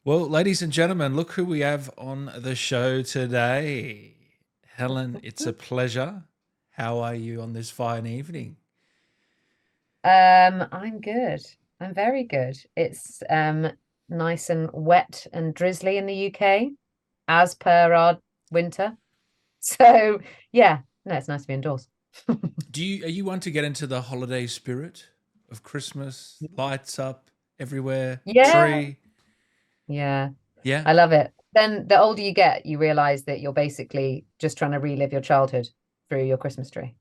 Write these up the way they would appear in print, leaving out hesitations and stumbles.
Well, ladies and gentlemen, look who we have on the show today. Helen, it's a pleasure. How are you on this fine evening? I'm good. I'm very good. It's nice and wet and drizzly in the UK, as per our winter. So yeah, no, it's nice to be indoors. Are you one to get into the holiday spirit of Christmas? Lights up everywhere, Yeah, tree. yeah, Yeah, I love it. Then the older you get, you realize that you're basically just trying to relive your childhood through your Christmas tree.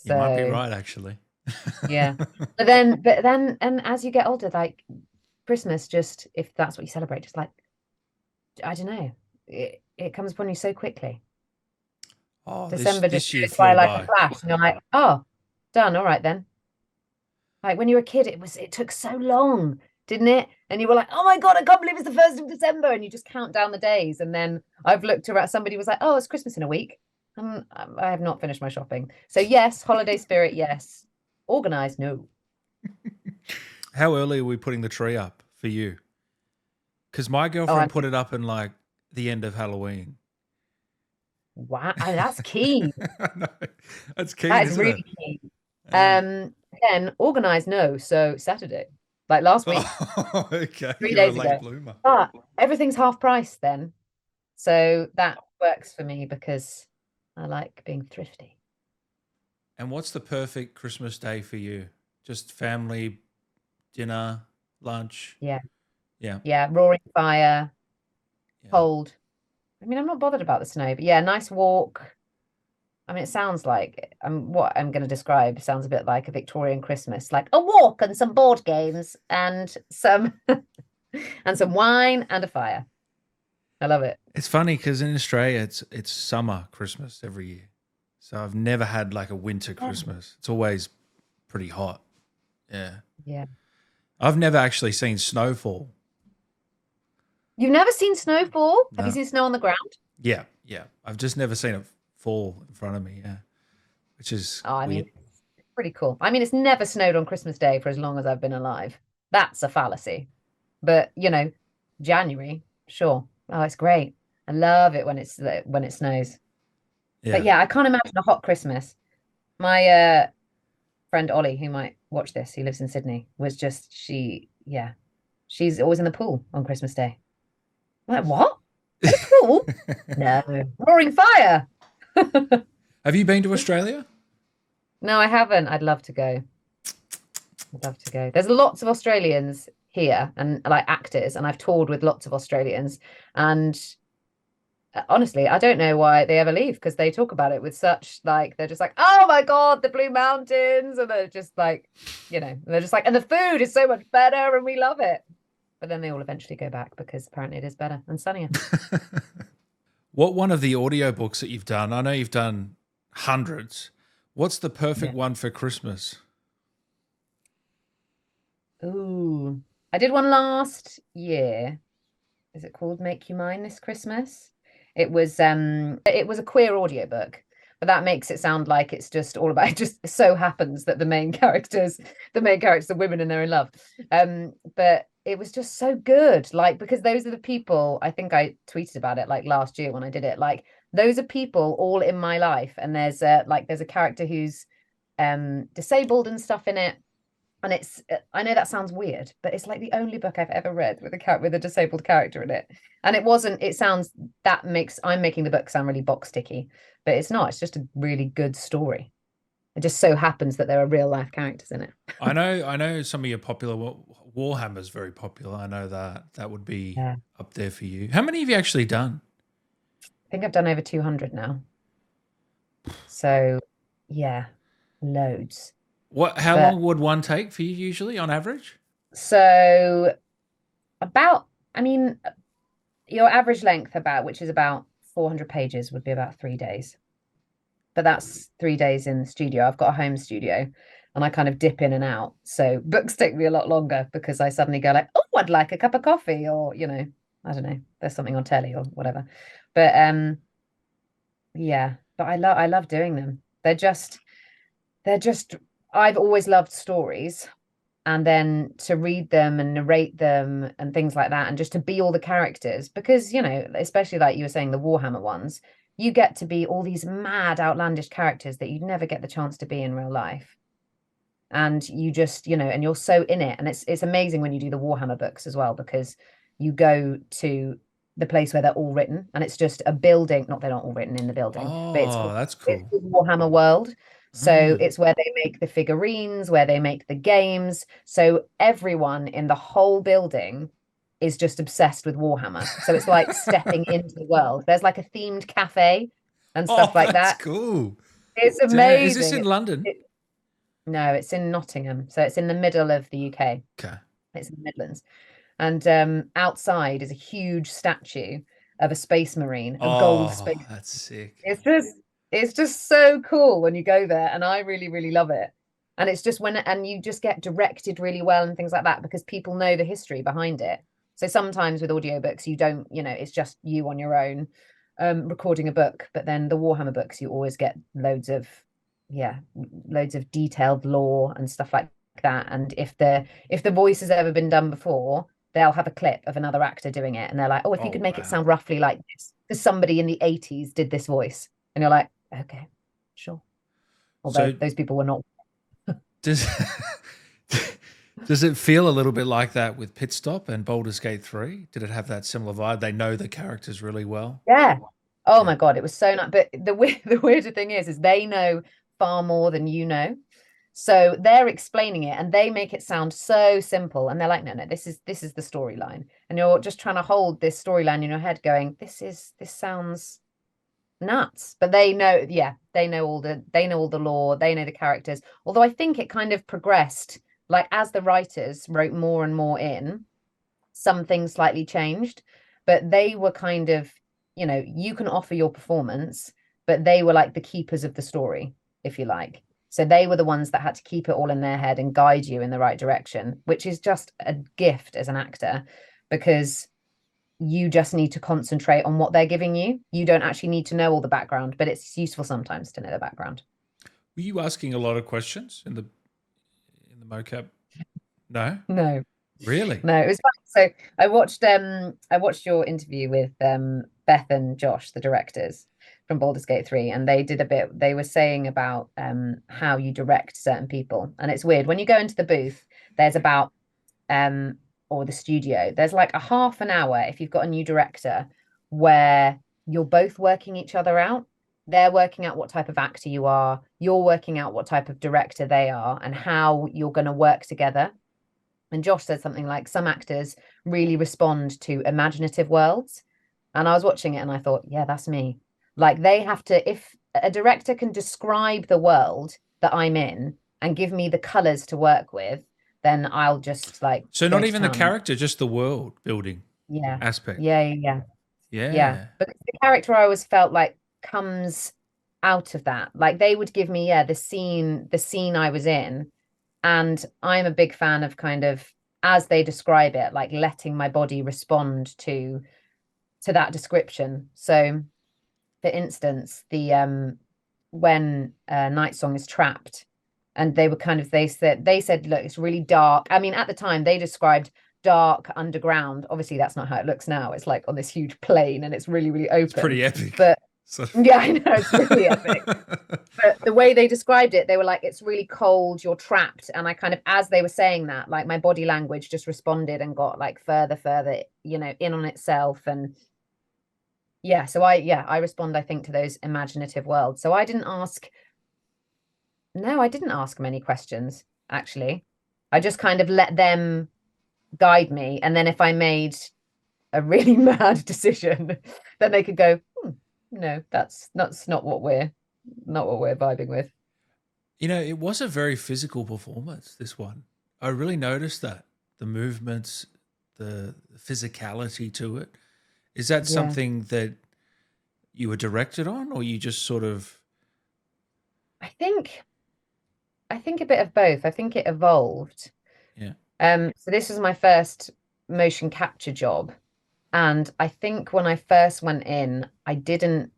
you might be So right actually. yeah. But then, and as you get older, like Christmas, just if that's what you celebrate, just like I don't know, it comes upon you so quickly. Oh, this December just this year goes by flew like a by. flash, and you're like, oh, done. All right then. Like when you were a kid, it took so long, didn't it? And you were like, oh my God, I can't believe it's the 1st of December. And you just count down the days. And then I've looked around, somebody was like, oh, it's Christmas in a week. I have not finished my shopping. So yes, holiday spirit, yes. Organized, no. How early are we putting the tree up for you? Because my Oh, girlfriend put it up in like the end of Halloween. wow, that's key. I know. That's keen, That is isn't it? really key. Yeah. Again, organized, no. So Saturday, like last week, Oh, okay. three You're a days late ago. bloomer. But everything's half price then. So that works for me because I like being thrifty. And what's the perfect Christmas day for you? Just family, dinner, lunch? Yeah. Yeah. Yeah. Roaring fire, Yeah. cold. I mean, I'm not bothered about the snow, but yeah, nice walk. I mean, it sounds like what I'm going to describe sounds a bit like a Victorian Christmas, like a walk and some board games and some and some wine and a fire. I love it. It's funny because in Australia, it's summer Christmas every year. So I've never had like a winter Yeah. Christmas. It's always pretty hot. Yeah. Yeah. I've never actually seen snowfall. You've never seen snowfall? Have you No. seen snow on the ground? Yeah. Yeah. I've just never seen it fall in front of me. Yeah. Which is Oh, I mean, weird. it's pretty cool. I mean, it's never snowed on Christmas Day for as long as I've been alive. That's a fallacy. But, January, sure. Oh, it's great. I love it when it snows. But Yeah. yeah, I can't imagine a hot Christmas. My friend Ollie, who might watch this, who lives in Sydney, was just yeah, she's always in the pool on Christmas Day. I'm like, what? At a pool? No, roaring fire. Have you been to Australia? No, I haven't. I'd love to go. I'd love to go. There's lots of Australians here and like actors, and I've toured with lots of Australians. And honestly, I don't know why they ever leave because they talk about it with such like they're just like, oh my God, the Blue Mountains, and they're just like, they're just like, and the food is so much better, and we love it. But then they all eventually go back because apparently it is better and sunnier. What one of the audiobooks that you've done? I know you've done hundreds. What's the perfect Yeah. one for Christmas? Ooh, I did one last year. Is it called Make You Mine this Christmas? It was a queer audiobook, but that makes it sound like it's just all about it just so happens that the main characters are women and they're in love. But it was just so good. Like because those are the people, I think I tweeted about it like last year when I did it. Like those are people all in my life. And there's a character who's disabled and stuff in it, and I know that sounds weird, but it's like the only book I've ever read with a disabled character in it. And it sounds that makes I'm making the book sound really box sticky, but it's not. It's just a really good story. It just so happens that there are real life characters in it. I know some of your popular Warhammer's very popular. I know that would be Yeah. up there for you. How many have you actually done? I think I've done over 200 now. So yeah, loads. How But long would one take for you usually on average? so about I mean your average length about which is about 400 pages would be about 3 days. But that's 3 days in the studio. I've got a home studio and I kind of dip in and out. So books take me a lot longer because I suddenly go like, oh, I'd like a cup of coffee, or, I don't know, there's something on telly or whatever. But yeah, but I love doing them. They're just I've always loved stories. and then to read them and narrate them and things like that, and just to be all the characters, because, you know, especially like you were saying, the Warhammer ones, you get to be all these mad, outlandish characters that you'd never get the chance to be in real life. And you just, you know, and you're so in it. And it's amazing when you do the Warhammer books as well, because you go to the place where they're all written, and it's just a building. Not they're not all written in the building, but Oh, that's it's cool. called Warhammer World. So Mm. it's where they make the figurines, where they make the games. So everyone in the whole building is just obsessed with Warhammer. So it's like stepping into the world. There's like a themed cafe and Oh, stuff like that's that. cool. It's Damn. Is this amazing. in London? No, it's in Nottingham. So it's in the middle of the UK. Okay. It's in the Midlands. And outside is a huge statue of a space marine, a gold Oh, space. that's sick. It's just so cool when you go there, and I really, really love it. And it's just and you just get directed really well and things like that, because people know the history behind it. So sometimes with audiobooks, you don't, you know, it's just you on your own recording a book. But then the Warhammer books, you always get loads of detailed lore and stuff like that. And if the voice has ever been done before, they'll have a clip of another actor doing it, and they're like, oh, if you Oh, could make it wow. sound roughly like this, because somebody in the 80s did this voice, and you're like, okay, sure. Although So those people were not. does does it feel a little bit like that with Pit Stop and Baldur's Gate 3? Did it have that similar vibe? They know the characters really well. Yeah. Oh Yeah. my God, it was so nice. But the weirder thing is they know far more than you know. So they're explaining it and they make it sound so simple. And they're like, no, no, this is the storyline. And you're just trying to hold this storyline in your head going, this sounds nuts. But they know, yeah, they know all the lore, they know the characters. Although I think it kind of progressed, like as the writers wrote more and more in, some things slightly changed, but they were kind of, you know, you can offer your performance, but they were like the keepers of the story, if you like. So they were the ones that had to keep it all in their head and guide you in the right direction, which is just a gift as an actor, because you just need to concentrate on what they're giving you. You don't actually need to know all the background, but it's useful sometimes to know the background. Were you asking a lot of questions in the mocap? No? No. Really? No, it was fun. So I watched your interview with Beth and Josh, the directors from Baldur's Gate 3, and they were saying about how you direct certain people. And it's weird. When you go into the booth, there's about or the studio, there's like a half an hour if you've got a new director where you're both working each other out. They're working out what type of actor you are, you're working out what type of director they are, and how you're going to work together. And Josh said something like some actors really respond to imaginative worlds. And I was watching it and I thought, yeah, that's me. Like they have to, if a director can describe the world that I'm in and give me the colors to work with, then I'll just like So go not to even the town. character, just the world building Yeah. aspect. Yeah. Yeah. Yeah. Yeah. But the character I always felt like comes out of that. Like they would give me, yeah, the scene I was in. And I'm a big fan of kind of, as they describe it, like letting my body respond to that description. So for instance, the when Nightsong is trapped, and they said, look, it's really dark. I mean, at the time they described dark underground. Obviously, that's not how it looks now. It's like on this huge plain and it's really, really It's pretty open. epic. But So- yeah, I know it's really epic. But the way they described it, they were like, it's really cold, you're trapped. And I kind of, as they were saying that, like my body language just responded and got like further, you know, in on itself. And yeah, so I respond, I think, to those imaginative worlds. So I didn't ask many questions, actually. I just kind of let them guide me. And then if I made a really mad decision, then they could go, no, that's not what we're vibing with. You know, it was a very physical performance, this one. I really noticed that. The movements, the physicality to it. Is that Yeah. something that you were directed on, or you just sort of I think a bit of both. I think it evolved. yeah. So this was my first motion capture job. And I think when I first went in, I didn't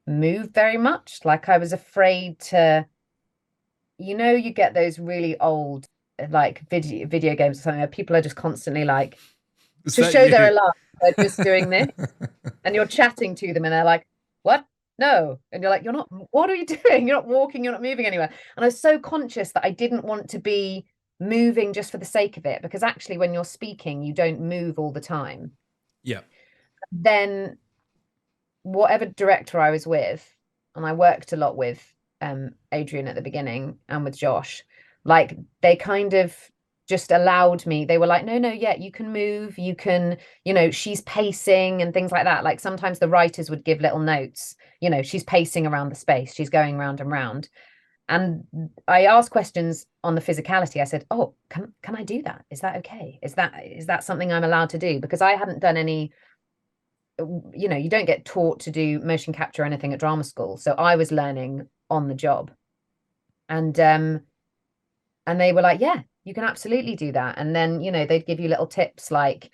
move very much. Like I was afraid to, you know, you get those really old like video games or something where people are just constantly like, Is to that show they're you? alive, they're just doing this, and you're chatting to them and they're like, what? No. And you're like, you're not, what are you doing? You're not walking, you're not moving anywhere. And I was so conscious that I didn't want to be moving just for the sake of it, because actually when you're speaking, you don't move all the time. Yeah. Then whatever director I was with, and I worked a lot with Adrian at the beginning and with Josh, like they kind of just allowed me. They were like, no, yeah, you can move, you can, she's pacing and things like that. Like sometimes the writers would give little notes, she's pacing around the space, she's going round and round. And I asked questions on the physicality. I said, oh, can I do that? Is that okay? Is that something I'm allowed to do? Because I hadn't done any, you don't get taught to do motion capture or anything at drama school. So I was learning on the job. And they were like, yeah, you can absolutely do that. And then, they'd give you little tips like,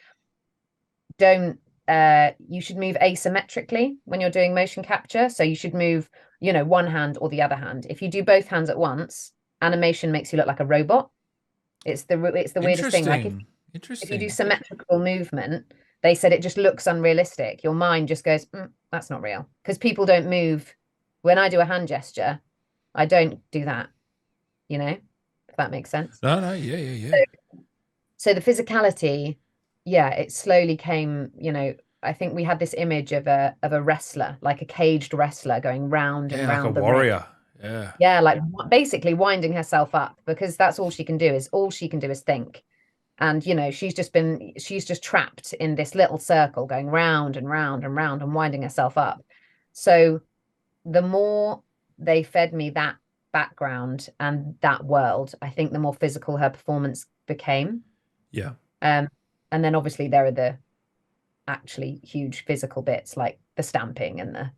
you should move asymmetrically when you're doing motion capture. So you should move, one hand or the other hand. If you do both hands at once, animation makes you look like a robot. It's the weirdest thing. Like if you do symmetrical movement, they said it just looks unrealistic. Your mind just goes, that's not real. Because people don't move. When I do a hand gesture, I don't do that, if that makes sense. No, yeah. So the physicality, yeah, it slowly came, I think we had this image of a wrestler, like a caged wrestler going round and round like a the warrior. ring. Yeah, like basically winding herself up, because that's all she can do is think. And she's just trapped in this little circle going round and round and round and winding herself up. So the more they fed me that background and that world, I think the more physical her performance became. Yeah. And then obviously there are the actually huge physical bits like the stamping and the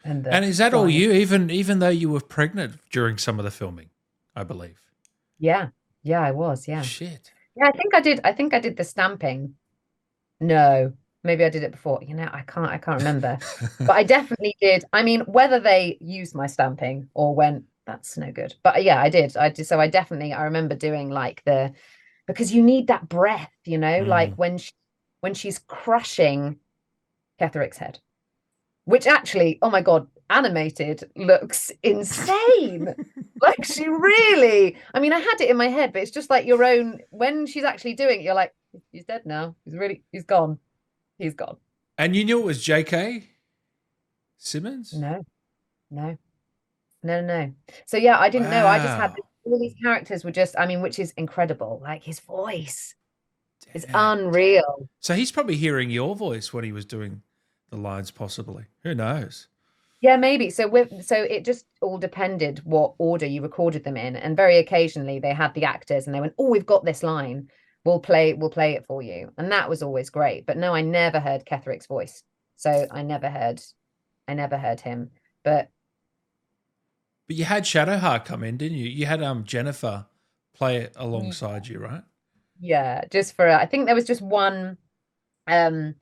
and is that all you, even though you were pregnant during some of the filming, I believe? Yeah, I was. Yeah. Shit. Yeah, I think I did the stamping. No, maybe I did it before. I can't remember. But I definitely did. I mean, whether they used my stamping or went, that's no good. But yeah, I did. So I remember doing like because you need that breath, like when she's crushing Ketheric's head, which actually, oh my God, animated looks insane. Like she really, I mean, I had it in my head, but it's just like your own, when she's actually doing it, you're like, he's dead now. He's gone. He's gone. And you knew it was J.K. Simmons? No. So yeah, I didn't know. I just had all these characters were just, I mean, which is incredible. Like his voice is unreal. So he's probably hearing your voice when he was doing the lines, possibly. Who knows? Yeah, maybe. So it just all depended what order you recorded them in, and very occasionally they had the actors and they went, "Oh, we've got this line. We'll play it for you," and that was always great. But no, I never heard Ketheric's voice, so I never heard him. But you had Shadowheart come in, didn't you? You had Jennifer play it alongside you, right? Yeah, just for I think there was just one. There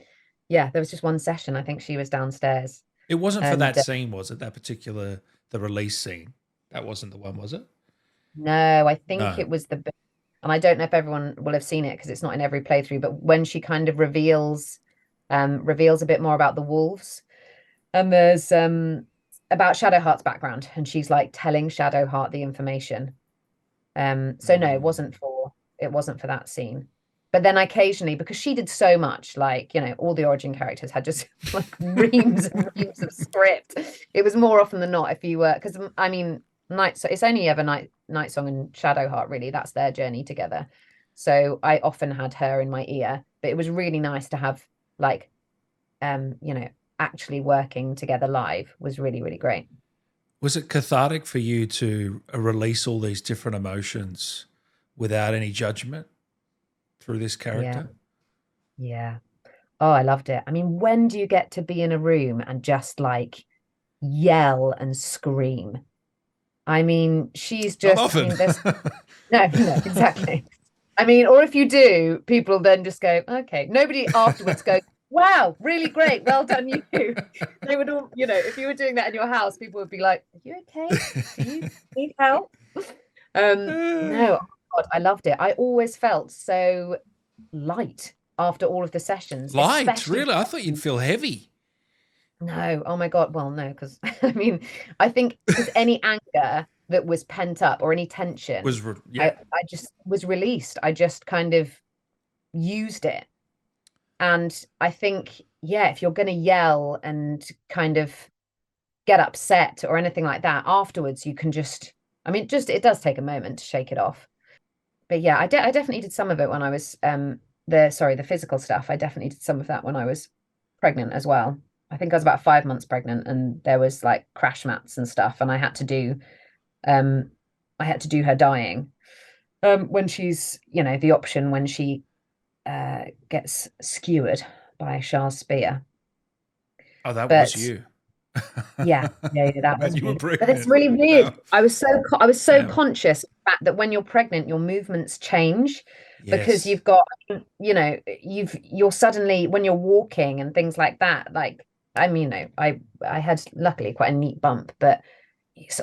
was just one session. I think she was downstairs. It wasn't for that scene, was it? That particular, the release scene. That wasn't the one, was it? No, I think it was and I don't know if everyone will have seen it because it's not in every playthrough, but when she kind of reveals a bit more about the wolves, and there's about Shadowheart's background, and she's like telling Shadowheart the information. So no, it wasn't for that scene. But then occasionally, because she did so much, like, all the origin characters had just like reams and reams of script. It was more often than not if you were, because I mean, it's only ever Nightsong and Shadowheart, really. That's their journey together. So I often had her in my ear, but it was really nice to have like, actually working together live was really, really great. Was it cathartic for you to release all these different emotions without any judgment through this character? Yeah. Oh, I loved it. I mean, when do you get to be in a room and just like yell and scream? I mean, she's just, Not often. I mean, no, exactly. I mean, or if you do, people then just go, okay. Nobody afterwards goes, wow, really great. Well done, you. They would all, if you were doing that in your house, people would be like, are you okay? Do you need help? No, God, I loved it. I always felt so light after all of the sessions, Light, especially. really? I thought you'd feel heavy. No, oh my God. Well, no, because I mean, I think because any anger that was pent up or any tension, Yeah. I just was released. I just kind of used it. And I think, yeah, if you're going to yell and kind of get upset or anything like that afterwards, you can just, I mean, just it does take a moment to shake it off. But yeah, I definitely did some of it when I was the physical stuff. I definitely did some of that when I was pregnant as well. I think I was about 5 months pregnant, and there was like crash mats and stuff, and um I had to do her dying. When she's, the option when she gets skewered by Char's spear. Oh, that was But you. yeah, that was When you were me. But it's pregnant. really weird. Wow. I was so Wow. conscious of the fact that when you're pregnant, your movements change because Yes. you've got, you're suddenly when you're walking and things like that. Like, I mean, I had luckily quite a neat bump, but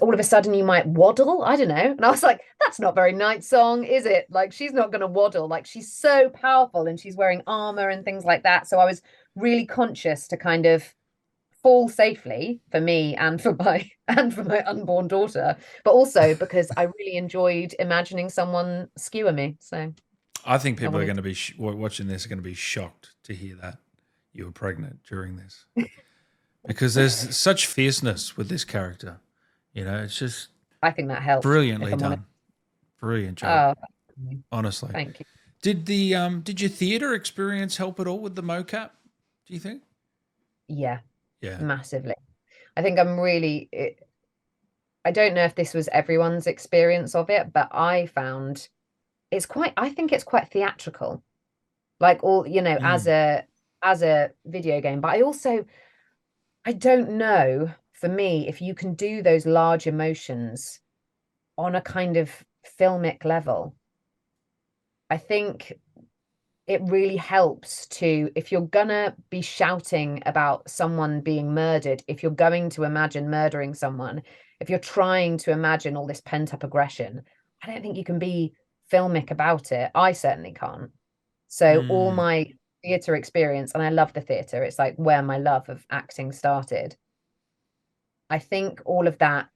all of a sudden you might waddle. I don't know. And I was like, that's not very Nightsong, is it? Like, she's not going to waddle. Like, she's so powerful and she's wearing armor and things like that. So I was really conscious to kind of fall safely for me and for my unborn daughter, but also because I really enjoyed imagining someone skewer me. So I think I people are wanted going to be watching this are going to be shocked to hear that you were pregnant during this, because there's such fierceness with this character. It's just I think that helped, if brilliantly I'm honest. done. Brilliant job, Oh, honestly. thank you. Did your theater experience help at all with the mocap? Do you think? Yeah, Yeah. massively. I think I don't know if this was everyone's experience of it, but I found I think it's quite theatrical, like all, Mm. as a video game. But I don't know, for me, if you can do those large emotions on a kind of filmic level. I think it really helps to, if you're gonna be shouting about someone being murdered, if you're going to imagine murdering someone, if you're trying to imagine all this pent-up aggression, I don't think you can be filmic about it. I certainly can't. So all Mm. my theatre experience, and I love the theatre, it's like where my love of acting started. I think all of that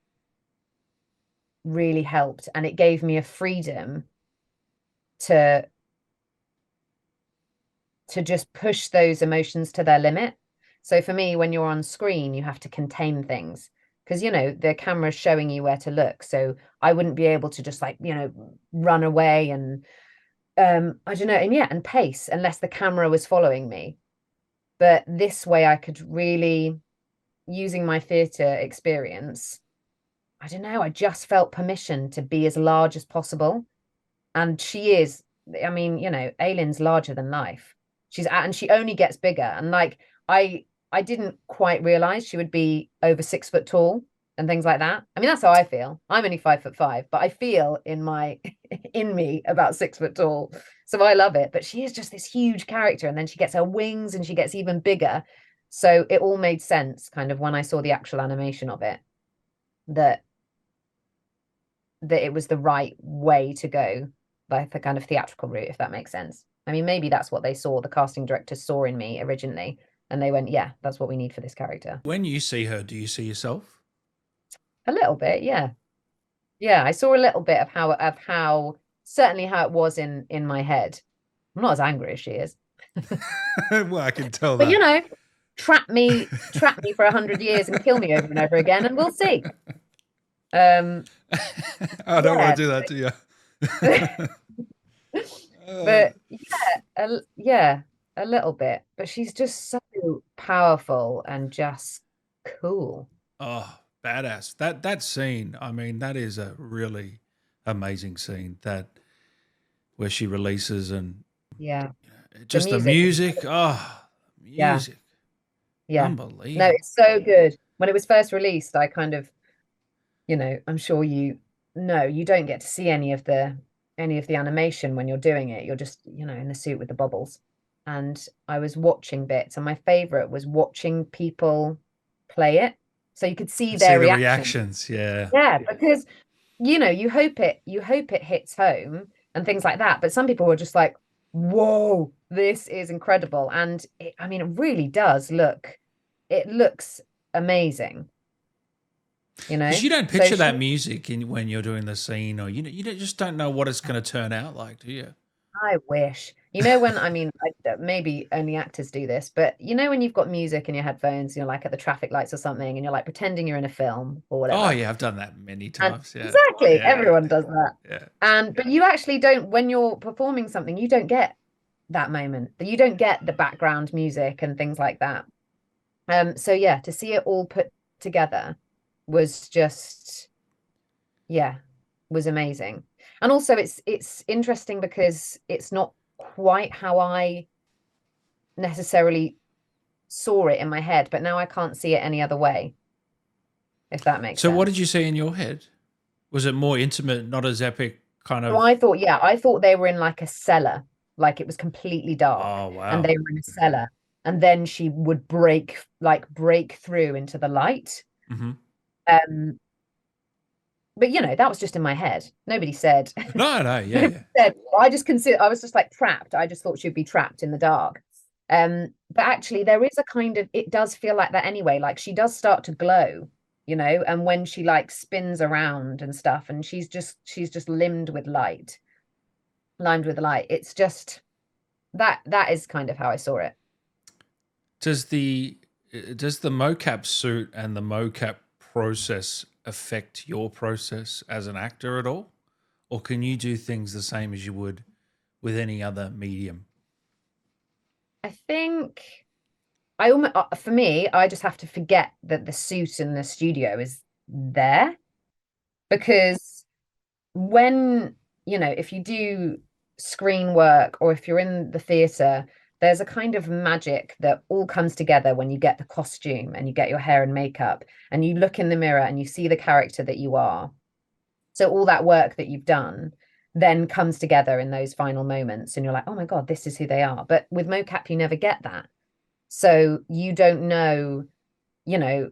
really helped, and it gave me a freedom to just push those emotions to their limit. So for me, when you're on screen, you have to contain things because, the camera's showing you where to look. So I wouldn't be able to just like, run away and I don't know, and pace unless the camera was following me. But this way I could really, using my theatre experience, I don't know, I just felt permission to be as large as possible. And she is, I mean, Aylin's larger than life. And she only gets bigger. And like I didn't quite realize she would be over 6 foot tall and things like that. I mean, that's how I feel. I'm only 5'5", but I feel in me about 6 foot tall. So I love it. But she is just this huge character, and then she gets her wings and she gets even bigger. So it all made sense kind of when I saw the actual animation of it, that it was the right way to go, like the kind of theatrical route, if that makes sense. I mean, maybe that's what the casting directors saw in me originally, and they went, yeah, that's what we need for this character. When you see her, do you see yourself? A little bit, yeah. Yeah, I saw a little bit of how certainly how it was in my head. I'm not as angry as she is. Well, I can tell But that. trap me for 100 years and kill me over and over again, and we'll see. Um, I don't want yeah, to do that to you. but yeah, a little bit. But she's just so powerful and just cool. Oh, badass. That scene, I mean, that is a really amazing scene, that where she releases, and Yeah, the just the music is, music. Oh, yeah, music. yeah. No, Unbelievable. it's so good. When it was first released, I kind of, I'm sure you don't get to see any of the animation when you're doing it. You're just, in the suit with the bubbles. And I was watching bits, and my favorite was watching people play it. So you could see See their the reaction. reactions, yeah. Yeah, because you hope it hits home, and things like that. But some people were just like, whoa, this is incredible. And I mean, it really does look, it looks amazing, you know? Because you don't So picture that music when you're doing the scene, or just don't know what it's going to turn out like, do you? I wish. You know, when I mean, maybe only actors do this, but you know, when you've got music in your headphones, you're like at the traffic lights or something, and you're like pretending you're in a film or Oh whatever. yeah, I've done that many And times. Yeah, exactly, yeah, everyone does that. yeah. And but you actually don't, when you're performing something, you don't get that moment. You don't get the background music and things like that. So yeah, to see it all put together was just, yeah, was amazing. And also it's interesting because it's not quite how I necessarily saw it in my head, but now I can't see it any other way, if that makes So sense. what did you see in your head? Was it more intimate, not as epic kind So of? I thought, yeah, I thought they were in like a cellar, like it was completely dark, Oh and wow. they were in a cellar, and then she would break through into the light. Mm-hmm. Um, but you know, that was just in my head. Nobody said, No, no, yeah, nobody yeah, said, I was just like trapped. I just thought she'd be trapped in the dark. But actually there is a kind of, it does feel like that anyway. Like she does start to glow, you know, and when she like spins around and stuff, and she's just limed with light. It's just that is kind of how I saw it. Does the mocap suit and the mocap process affect your process as an actor at all? Or can you do things the same as you would with any other medium? I think I almost, for me, I just have to forget that the suit in the studio is there, because when, you know, if you do screen work or if you're in the theater, there's a kind of magic that all comes together when you get the costume and you get your hair and makeup and you look in the mirror and you see the character that you are. So all that work that you've done then comes together in those final moments and you're like, oh my God, this is who they are. But with mocap, you never get that. So you don't know, you know,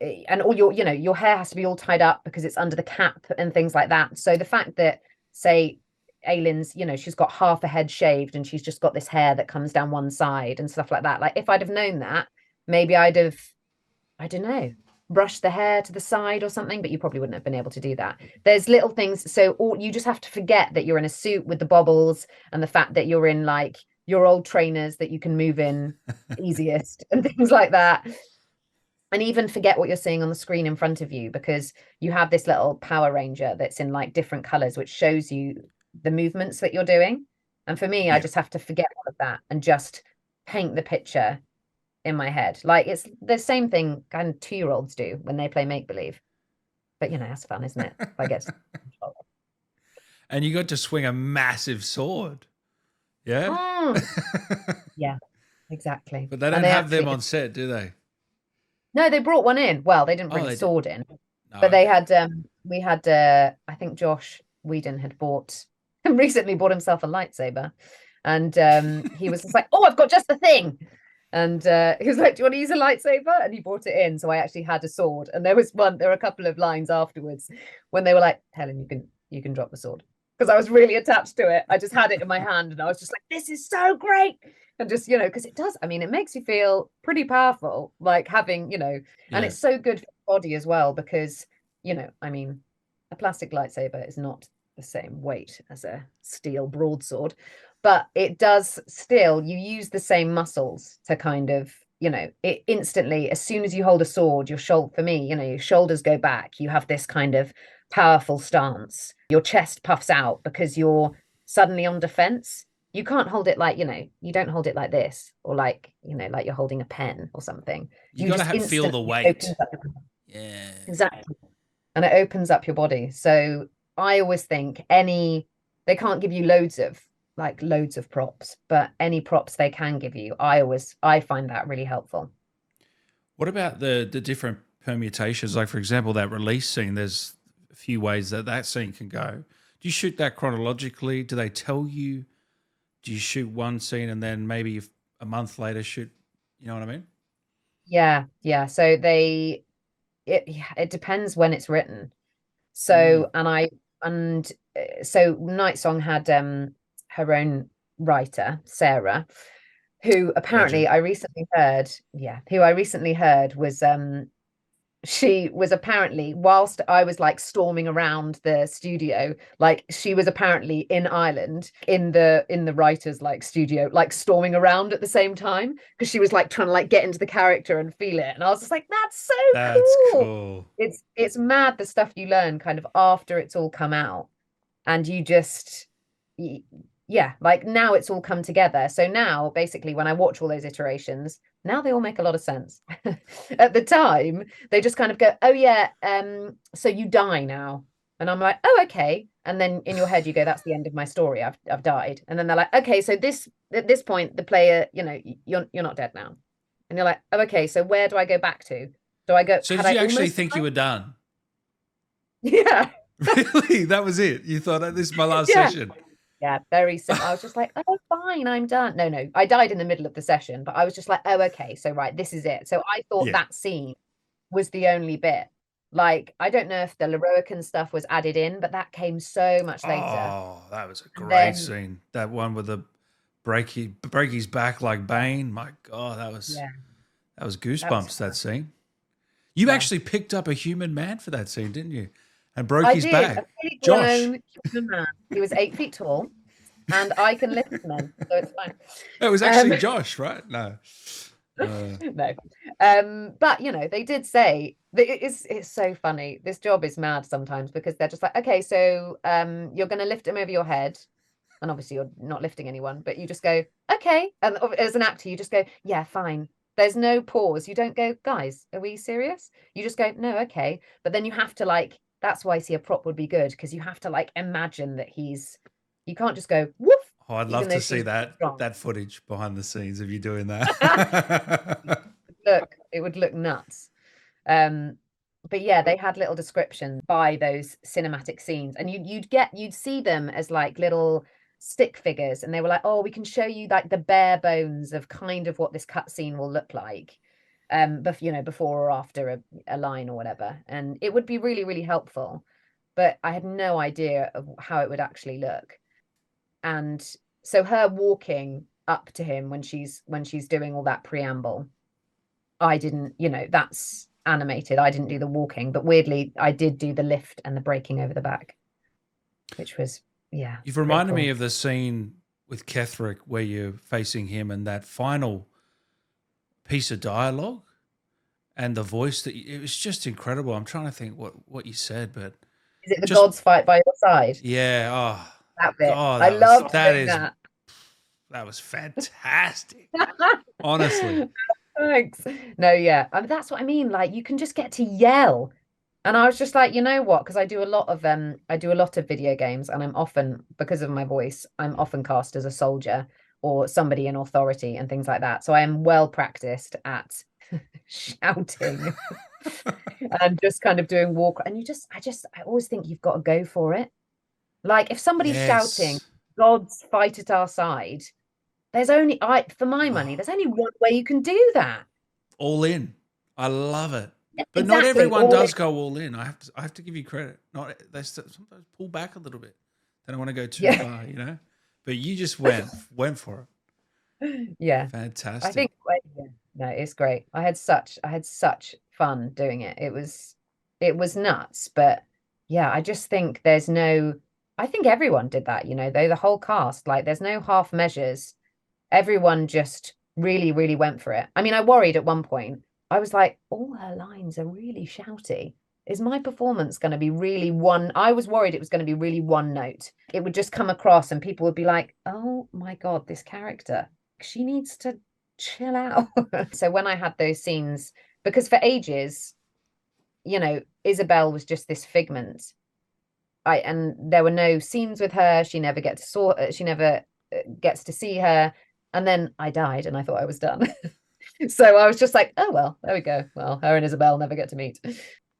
and all your, you know, your hair has to be all tied up because it's under the cap and things like that. So the fact that, say, Aylin's, you know, she's got half a head shaved and she's just got this hair that comes down one side and stuff like that. Like if I'd have known that, maybe I'd have, I don't know, brushed the hair to the side or something, but you probably wouldn't have been able to do that. There's little things. So all, you just have to forget that you're in a suit with the bobbles and the fact that you're in like your old trainers that you can move in easiest and things like that. And even forget what you're seeing on the screen in front of you, because you have this little Power Ranger that's in like different colors, which shows you the movements that you're doing. And for me, I Yeah. just have to forget all of that and just paint the picture in my head. Like it's the same thing kind of 2-year-olds do when they play make believe. But you know, that's fun, isn't it? I guess. And you got to swing a massive sword. Yeah. Mm, yeah, exactly. But they And don't they have them actually on did. set, do they? No, they brought one in. Well, they didn't Oh, bring a they did. sword in, No, but they okay. had we had I think Josh Whedon had bought recently bought himself a lightsaber, and he was just like, oh, I've got just the thing. And he was like, do you want to use a lightsaber? And he brought it in, so I actually had a sword. And there were a couple of lines afterwards when they were like, Helen, you can drop the sword, because I was really attached to it. I just had it in my hand and I was just like, this is so great. And just, you know, because it does, I mean, it makes you feel pretty powerful, like having, you know, and Yeah. it's so good for the body as well, because, you know, I mean, a plastic lightsaber is not the same weight as a steel broadsword, but it does still, you use the same muscles to kind of, you know, it instantly, as soon as you hold a sword, your shoulder, for me, you know, your shoulders go back, you have this kind of powerful stance, your chest puffs out because you're suddenly on defense. You can't hold it like, you know, you don't hold it like this, or like, you know, like you're holding a pen or something. You You got to just feel the instantly opens weight. up Yeah. exactly, and it opens up your body. So I always think they can't give you loads of props, but any props they can give you, I find that really helpful. What about the different permutations? Like, for example, that release scene, there's a few ways that scene can go. Do you shoot that chronologically? Do they tell you? Do you shoot one scene and then maybe a month later shoot? You know what I mean? Yeah. So it depends when it's written. Mm. So, and So Nightsong had her own writer, Sarah, who apparently Legend. I recently heard, who I recently heard was she was apparently, whilst I was like storming around the studio, like she was apparently in Ireland in the writers like studio, like storming around at the same time, because she was like trying to like get into the character and feel it. And I was just like, that's so That's cool. cool. It's mad the stuff you learn kind of after it's all come out, and you just yeah, like now it's all come together. So now basically when I watch all those iterations, now they all make a lot of sense. At the time, they just kind of go, oh yeah, so you die now. And I'm like, oh, okay. And then in your head you go, that's the end of my story. I've died. And then they're like, okay, so this at this point, the player, you're not dead now. And you're like, oh, okay, so where do I go back to? Do I go, So had did I you actually almost think died? you were done? Yeah. Really? That was it? You thought, this is my last Yeah. session? Yeah, very simple. I was just like, oh, fine, I'm done. No, I died in the middle of the session, but I was just like, oh, okay, so right, this is it. So I thought Yeah. that scene was the only bit. Like, I don't know if the Lorroakan stuff was added in, but that came so much later. Oh, that was a And great then, scene. That one with the break his back like Bane. My God, that was yeah, that was goosebumps, that fun. scene. You Yeah. actually picked up a human man for that scene, didn't you? And broke I his did. A back. fully Josh. grown human man. He was 8 feet tall, and I can lift men, so it's fine. It was actually Josh, right? No. No. But they did say that it's so funny. This job is mad sometimes because they're just like, okay, so you're gonna lift him over your head. And obviously you're not lifting anyone, but you just go, okay. And as an actor, you just go, yeah, fine. There's no pause. You don't go, guys, are we serious? You just go, no, okay. But then you have to like, that's why I see a prop would be good, because you have to like imagine that you can't just go, woof, Oh, I'd even love though to see she's that strong. footage behind the scenes of you doing that. It would look nuts. But yeah, they had little descriptions by those cinematic scenes, and you'd see them as like little stick figures, and they were like, oh, we can show you like the bare bones of kind of what this cutscene will look like, but before or after a line or whatever, and it would be really, really helpful. But I had no idea of how it would actually look. And so her walking up to him when she's doing all that preamble, I didn't, that's animated. I didn't do the walking, but weirdly, I did do the lift and the breaking over the back, which was, yeah. You've pretty reminded cool. me of the scene with Ketheric where you're facing him and that final piece of dialogue and the voice it was just incredible. I'm trying to think what you said, but Is it the just, gods fight by your side? yeah. Oh, That bit. God, I love doing that. that was fantastic. Honestly. Thanks. No, yeah. That's what I mean. Like you can just get to yell. And I was just like, you know what? Because I do a lot of video games, and I'm often, because of my voice, I'm often cast as a soldier or somebody in authority and things like that. So I am well practiced at shouting and just kind of doing walk. And I always think you've got to go for it. Like if somebody's shouting, Yes. "Gods fight at our side," for my money, Oh, there's only one way you can do that. all in. I love it. But not Exactly. everyone does go all in. I have to give you credit. Not they sometimes pull back a little bit. They don't want to go too Yeah. far. But you just went for it. Yeah. Fantastic. I think no, it's great. I had such fun doing it. It was nuts, but yeah, I just think I think everyone did that, the whole cast, like there's no half measures. Everyone just really, really went for it. I mean, I worried at one point. I was like, all her lines are really shouty. Is my performance going to be really one? I was worried it was going to be really one note. It would just come across and people would be like, oh my God, this character, she needs to chill out. So when I had those scenes, because for ages, Isobel was just this figment. And there were no scenes with her. She never gets to see her. And then I died and I thought I was done. So I was just like, oh, well, there we go. Well, her and Isobel never get to meet.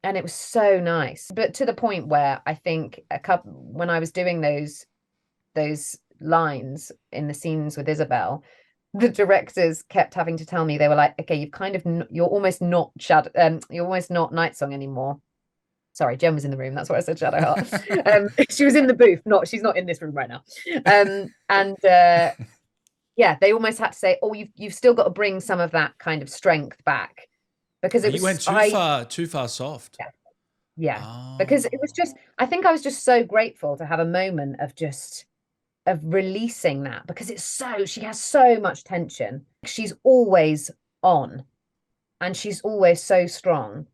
And it was so nice. But to the point where I think when I was doing those lines in the scenes with Isobel, the directors kept having to tell me, they were like, okay, you're almost not Nightsong anymore. Sorry, Jen was in the room. That's why I said Shadowheart. She was in the booth. She's not in this room right now. And yeah, they almost had to say, "Oh, you've still got to bring some of that kind of strength back," because it was You went too far soft. Yeah, yeah. Oh. Because it was just, I think I was just so grateful to have a moment of just of releasing that, because she has so much tension. She's always on, and she's always so strong.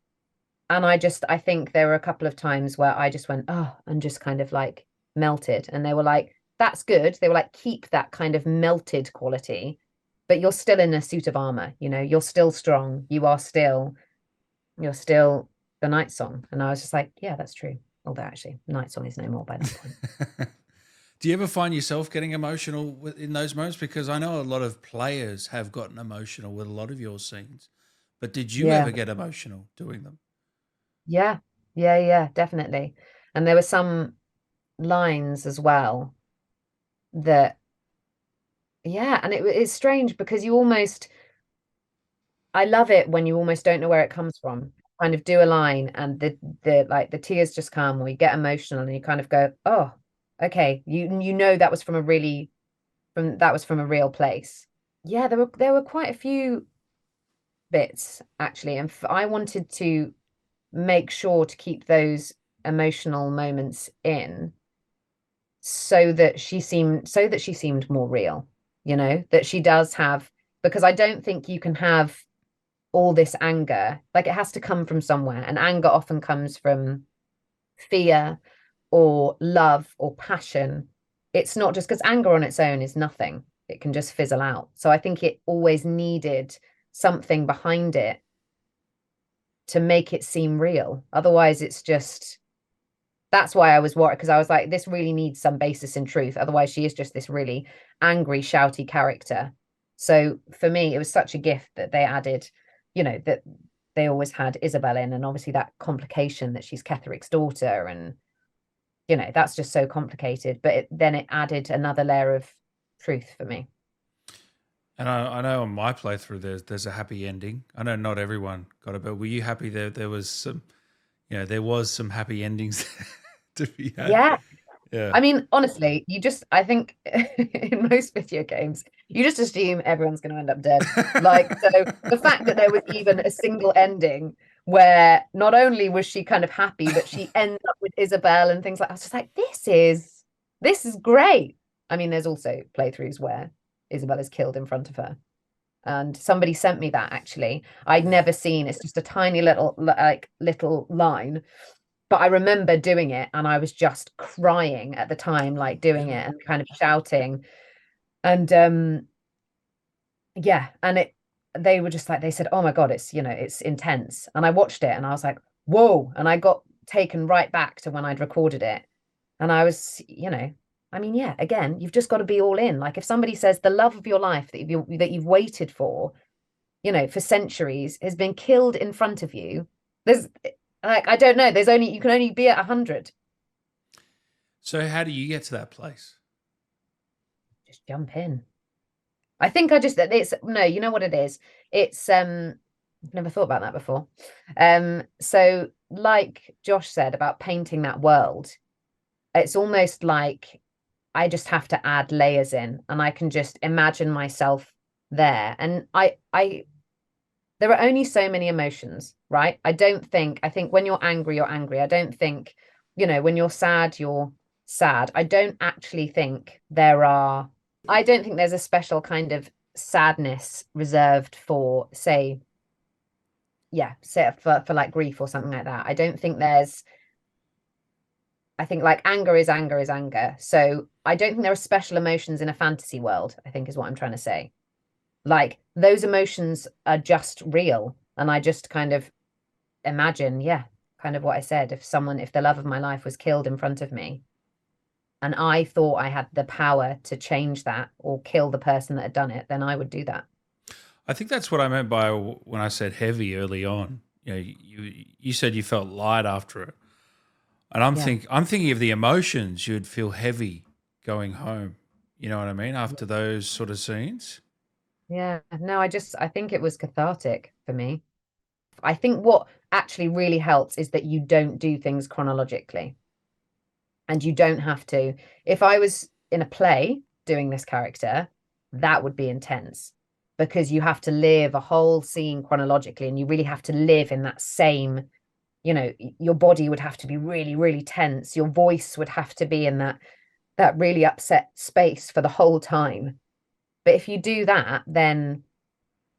And I think there were a couple of times where I just went, oh, and just kind of like melted. And they were like, that's good. They were like, keep that kind of melted quality, but you're still in a suit of armor. You're still strong. You're still the Nightsong. And I was just like, yeah, that's true. Although actually, Nightsong is no more by that point. Do you ever find yourself getting emotional in those moments? Because I know a lot of players have gotten emotional with a lot of your scenes, but did you ever get emotional doing them? Yeah, definitely. And there were some lines as well that, and it's strange because I love it when you almost don't know where it comes from. Kind of do a line and the tears just come, or you get emotional and you kind of go, oh, okay, you know that was from a real place. Yeah, there were quite a few bits actually, and I wanted to make sure to keep those emotional moments in, so that she seemed more real, that she does have, because I don't think you can have all this anger. Like, it has to come from somewhere, and anger often comes from fear or love or passion. It's not just, because anger on its own is nothing. It can just fizzle out. So I think it always needed something behind it to make it seem real. Otherwise, that's why I was worried, because I was like, this really needs some basis in truth. Otherwise, she is just this really angry, shouty character. So for me, it was such a gift that they added, that they always had Isobel in, and obviously that complication that she's Ketheric's daughter, and that's just so complicated. But then it added another layer of truth for me. And I know on my playthrough there's a happy ending. I know not everyone got it, but were you happy there was some, there was some happy endings to be had? Yeah. Yeah. I mean, honestly, I think in most video games, you just assume everyone's going to end up dead. Like, so the fact that there was even a single ending where not only was she kind of happy, but she ends up with Isobel and things like that, I was just like, this is great. I mean, there's also playthroughs where Isobel is killed in front of her. And somebody sent me that, actually. I'd never seen, it's just a tiny little line. But I remember doing it, and I was just crying at the time, like doing it and kind of shouting. And and they were just like, they said, oh my God, it's intense. And I watched it and I was like, whoa. And I got taken right back to when I'd recorded it. And I was, I mean, yeah, again, you've just got to be all in. Like, if somebody says the love of your life that you've waited for, for centuries, has been killed in front of you, there's, like, I don't know, you can only be at 100. So how do you get to that place? Just jump in. I think you know what it is? It's I've never thought about that before. So like Josh said about painting that world, it's almost like I just have to add layers in, and I can just imagine myself there. And there are only so many emotions, right? I think when you're angry, you're angry. I don't think, when you're sad, you're sad. I don't think there's a special kind of sadness reserved for, say for like grief or something like that. I think like anger is anger is anger. So I don't think there are special emotions in a fantasy world, I think is what I'm trying to say. Like, those emotions are just real. And I just kind of imagine, kind of what I said. If the love of my life was killed in front of me, and I thought I had the power to change that or kill the person that had done it, then I would do that. I think that's what I meant by when I said heavy early on. You said you felt light after it. And I'm thinking of the emotions you'd feel heavy going home. You know what I mean? After those sort of scenes. Yeah, no, I think it was cathartic for me. I think what actually really helps is that you don't do things chronologically. And you don't have to. If I was in a play doing this character, that would be intense, because you have to live a whole scene chronologically, and you really have to live in that same, your body would have to be really, really tense. Your voice would have to be in that really upset space for the whole time. But if you do that, then,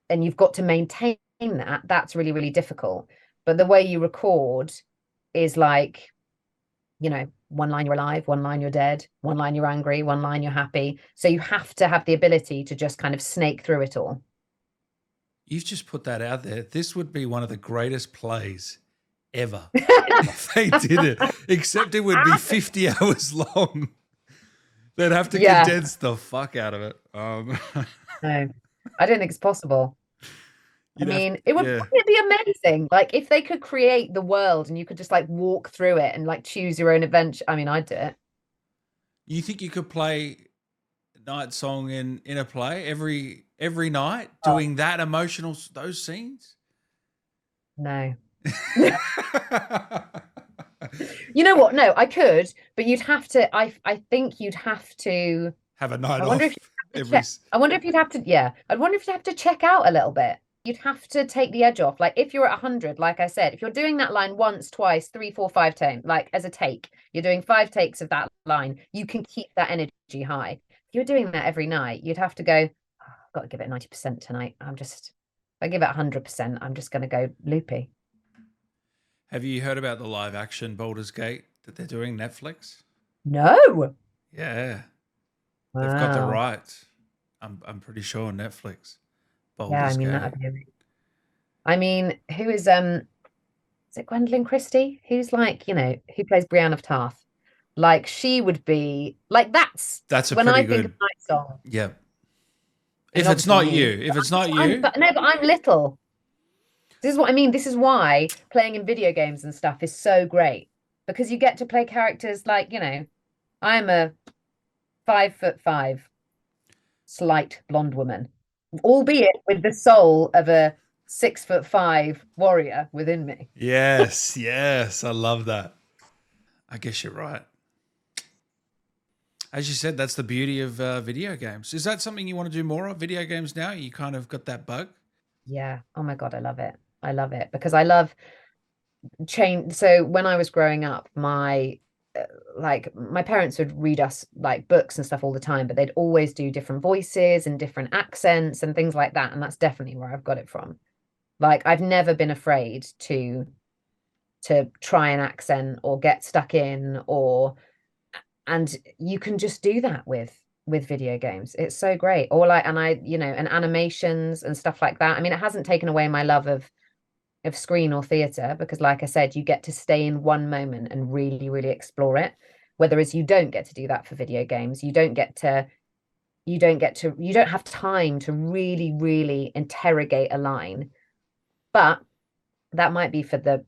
and you've got to maintain that, that's really, really difficult. But the way you record is like, one line you're alive, one line you're dead, one line you're angry, one line you're happy. So you have to have the ability to just kind of snake through it all. You've just put that out there. This would be one of the greatest plays ever if they did it, except it would be 50 hours long. They'd have to condense the fuck out of it. No, I don't think it's possible. I mean, it would be amazing. Like, if they could create the world and you could just like walk through it and like choose your own adventure. I mean, I'd do it. You think you could play Nightsong in a play every night, doing that emotional, those scenes? No. You know what? No, I could, but you'd have to. I think you'd have to have a night off. I wonder if you'd have to. Yeah, I wonder if you'd have to check out a little bit. You'd have to take the edge off. Like, if you're at 100, like I said, if you're doing that line once, twice, 3, 4, 5 times, like as a take, you're doing 5 takes of that line, you can keep that energy high. If you're doing that every night, you'd have to go, I've got to give it 90% tonight. If I give it 100%, I'm just going to go loopy. Have you heard about the live action Baldur's Gate that they're doing, Netflix? No. Yeah. Wow. They've got the rights. I'm pretty sure on Netflix. Baldur's Gate. That'd be amazing. I mean, who is it Gwendolyn Christie? Who's like, who plays Brienne of Tarth? Like, she would be like, that's a when pretty I good think of Nightsong. Yeah. If it's not you, but I'm little. This is what I mean. This is why playing in video games and stuff is so great, because you get to play characters like, I'm a 5'5" slight blonde woman, albeit with the soul of a 6'5" warrior within me. Yes, yes, I love that. I guess you're right. As you said, that's the beauty of video games. Is that something you want to do more of, video games now? You kind of got that bug? Yeah. Oh my God, I love it. I love it because I love change. So when I was growing up, my parents would read us like books and stuff all the time, but they'd always do different voices and different accents and things like that. And that's definitely where I've got it from. Like, I've never been afraid to try an accent or get stuck in, and you can just do that with video games. It's so great. Or like, and animations and stuff like that. I mean, it hasn't taken away my love of screen or theater, because like I said, you get to stay in one moment and really, really explore it. Whereas you don't get to do that for video games. You don't have time to really, really interrogate a line. But that might be for the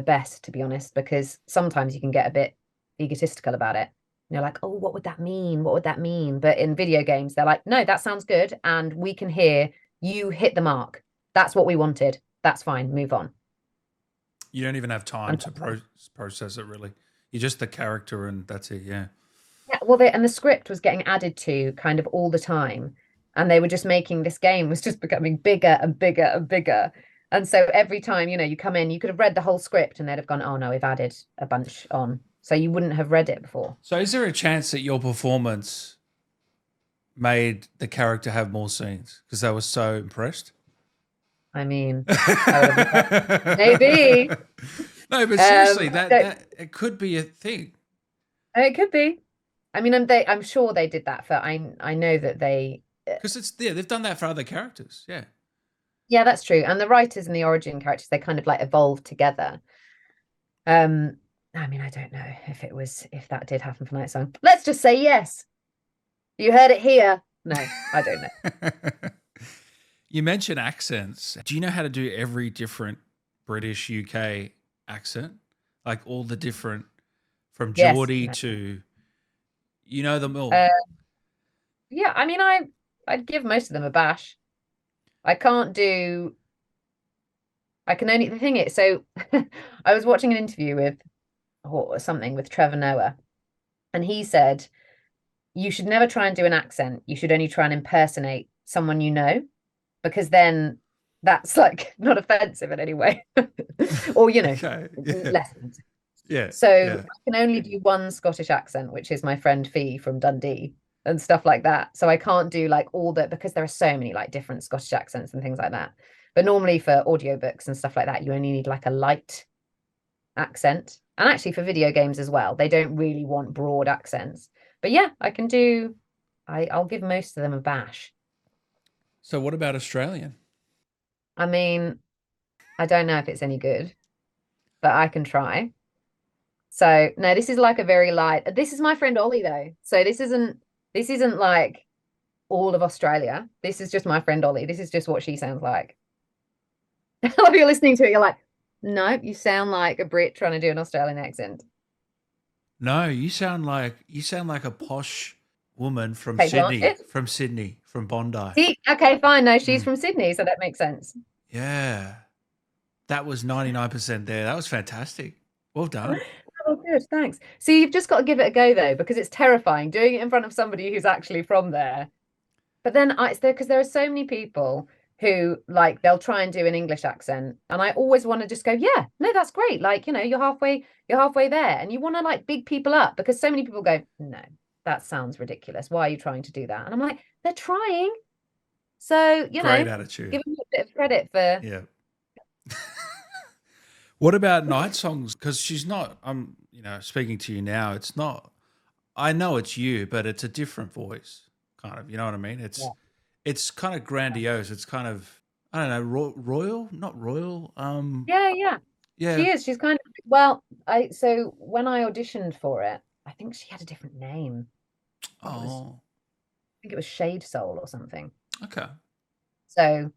best, to be honest, because sometimes you can get a bit egotistical about it. You're like, oh, what would that mean? What would that mean? But in video games, they're like, no, that sounds good. And we can hear you hit the mark. That's what we wanted. That's fine. Move on. You don't even have time to process it, really. You're just the character and that's it. Yeah. Yeah. Well, and the script was getting added to kind of all the time. And they were just making this game was just becoming bigger and bigger and bigger. And so every time, you come in, you could have read the whole script and they'd have gone, oh no, we've added a bunch on. So you wouldn't have read it before. So is there a chance that your performance made the character have more scenes because they were so impressed? I mean, maybe. No, but seriously, that it could be a thing. It could be. I mean, I'm sure they did that for. I know that they, because they've done that for other characters. Yeah. Yeah, that's true. And the writers and the origin characters, they kind of like evolved together. I mean, I don't know if that did happen for Nightsong. Let's just say yes. You heard it here. No, I don't know. You mentioned accents. Do you know how to do every different British, UK accent? Like all the different, from Geordie to, them all? Yeah, I mean, I'd give most of them a bash. I can't do I can only, the thing is, so I was watching an interview with, or something with Trevor Noah, and he said, you should never try and do an accent. You should only try and impersonate someone you know, because then that's like not offensive in any way. Or, you know, Okay. Yeah. less offensive. Yeah. So Yeah. I can only do one Scottish accent, which is my friend Fee from Dundee and stuff like that. So I can't do like all the, because there are so many like different Scottish accents and things like that. But normally for audiobooks and stuff like that, you only need like a light accent. And actually for video games as well, they don't really want broad accents. But yeah, I can do, I'll give most of them a bash. So what about Australian? I mean, I don't know if it's any good, but I can try. So no, this is like a very light. This is my friend Ollie though. So this isn't like all of Australia. This is just my friend Ollie. This is just what she sounds like. If you're listening to it, you're like, no, you sound like a Brit trying to do an Australian accent. No, you sound like a posh woman from Take Sydney, granted. from Bondi. See, okay, fine. No, she's Mm. from Sydney, so that makes sense. Yeah. That was 99% there. That was fantastic. Well done. Oh, good, thanks. So you've just got to give it a go though, because it's terrifying doing it in front of somebody who's actually from there. But then it's there because there are so many people who like they'll try and do an English accent, and I always want to just go, yeah, no, that's great. Like, you know, you're halfway there, and you want to like big people up because so many people go, no, that sounds ridiculous. Why are you trying to do that? And I'm like, they're trying. So, you Great know, attitude. give them a bit of credit for, Yeah. What about Night Songs? Because she's not, speaking to you now, it's not, I know it's you, but it's a different voice, kind of, you know what I mean? yeah. It's kind of grandiose. It's kind of, I don't know, royal, not royal. Yeah, yeah. Yeah. She is. She's kind of, well, so when I auditioned for it, I think she had a different name. I think Oh, it was Shade Soul or something. okay. So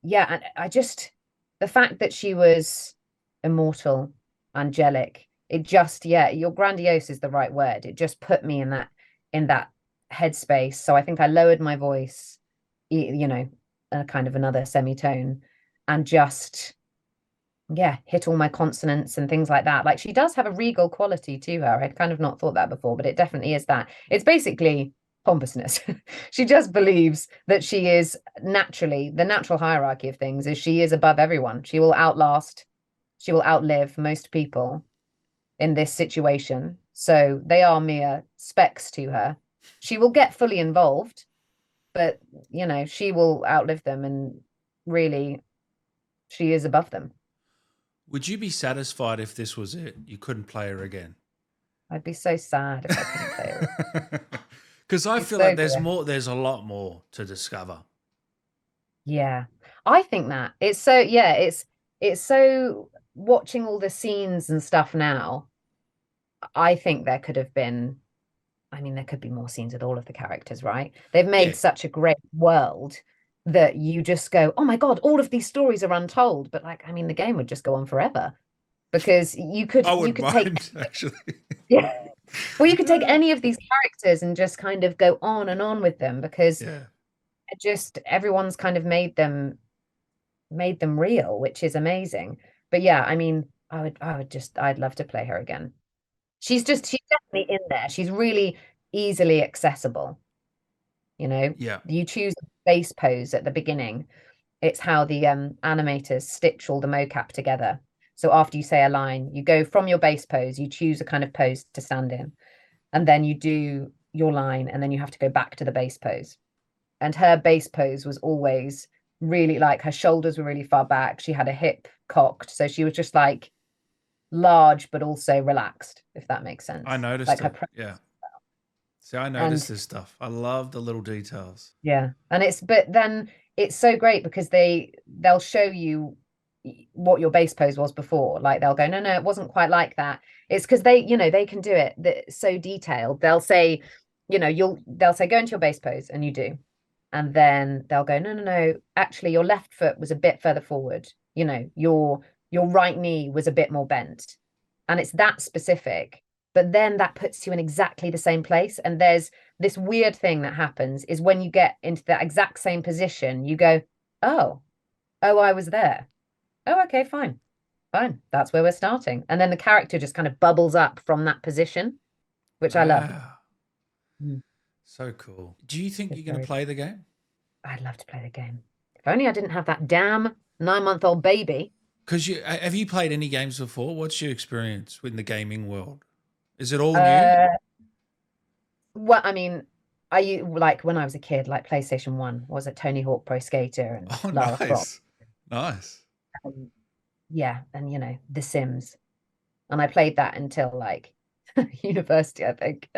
yeah, and I just, the fact that she was immortal, angelic, it just, yeah, your grandiose is the right word. It just put me in that headspace. So I think I lowered my voice, you know, a kind of another semitone, and just, yeah, hit all my consonants and things like that. Like she does have a regal quality to her. I'd kind of not thought that before, but it definitely is that. It's basically pompousness. She just believes that she is naturally, the natural hierarchy of things is she is above everyone. She will outlive most people in this situation. So they are mere specks to her. She will get fully involved, but you know, she will outlive them, and really she is above them. Would you be satisfied if this was it? You couldn't play her again? I'd be so sad if I couldn't play her. Because I It's feel so like good. there's a lot more to discover. Yeah. I think that it's so, yeah, it's so, watching all the scenes and stuff now, I think there could have been, I mean, there could be more scenes with all of the characters, right? They've Yeah. made such a great world that you just go, oh my God, all of these stories are untold. But like, I mean, the game would just go on forever because you could I you wouldn't could take, mind, actually. yeah. Well, you could take any of these characters and just kind of go on and on with them, because Yeah. just everyone's kind of made them real, which is amazing. But yeah, I mean, I'd love to play her again. She's definitely in there. She's really easily accessible. You know, Yeah. you choose a base pose at the beginning. It's how the animators stitch all the mocap together. So after you say a line, you go from your base pose, you choose a kind of pose to stand in, and then you do your line, and then you have to go back to the base pose. And her base pose was always really like her shoulders were really far back. She had a hip cocked. So she was just like large, but also relaxed, if that makes I sense. noticed Like her, it. Yeah. See, I noticed and this stuff. I love the little details. yeah. And but then it's so great because they'll show you what your base pose was before. Like they'll go, no, no, it wasn't quite like that. It's because they can do it so detailed. They'll say, they'll say, go into your base pose, and you do. And then they'll go, no, no, no, actually your left foot was a bit further forward. Your right knee was a bit more bent. And it's that specific. But then that puts you in exactly the same place. And there's this weird thing that happens is when you get into that exact same position, you go, oh, I was there. oh, okay, fine. Fine. That's where we're starting. And then the character just kind of bubbles up from that position, which I love. Wow. Mm, So cool. Do you think it's you're going to very, play the game? I'd love to play the game. If only I didn't have that damn 9-month-old baby. Because have you played any games before? What's your experience with the gaming world? Is it all new? Uh, well, I mean, like when I was a kid, like PlayStation 1 was it Tony Hawk Pro Skater and Oh, Lara Croft. nice. Nice. Yeah, and The Sims. And I played that until like university, I think.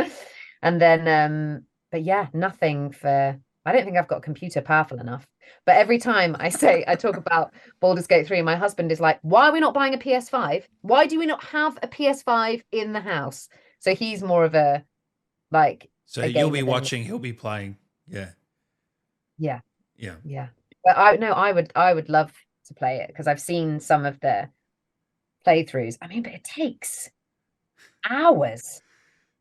And then but yeah, nothing for I don't think I've got a computer powerful enough. But every time I talk about Baldur's Gate 3, my husband is like, why are we not buying a PS5? Why do we not have a PS5 in the house? So he's more of a like So a you'll gamer be than watching, he'll be playing. Yeah. yeah, Yeah. yeah. But I would love to play it because I've seen some of the playthroughs. I mean, but it takes hours,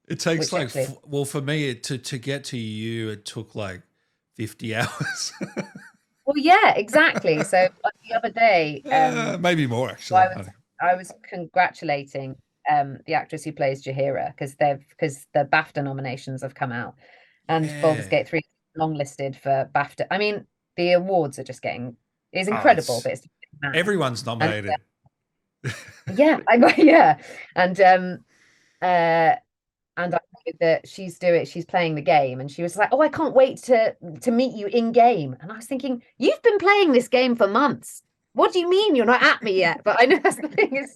It takes which like, actually well, for me, to get to you, it took like 50 hours. well, yeah, exactly. So the other day, Maybe more, so actually. I was congratulating the actress who plays Jahira because the BAFTA nominations have come out, and Baldur's Yeah. Gate 3 is longlisted for BAFTA. I mean, the awards are just getting is Oh, incredible, but it's mad. everyone's And nominated. yeah, yeah, and uh and I know that she's playing the game, and she was like, "Oh, I can't wait to meet you in game." And I was thinking, "You've been playing this game for months. What do you mean you're not at me yet?" But I know that's the thing.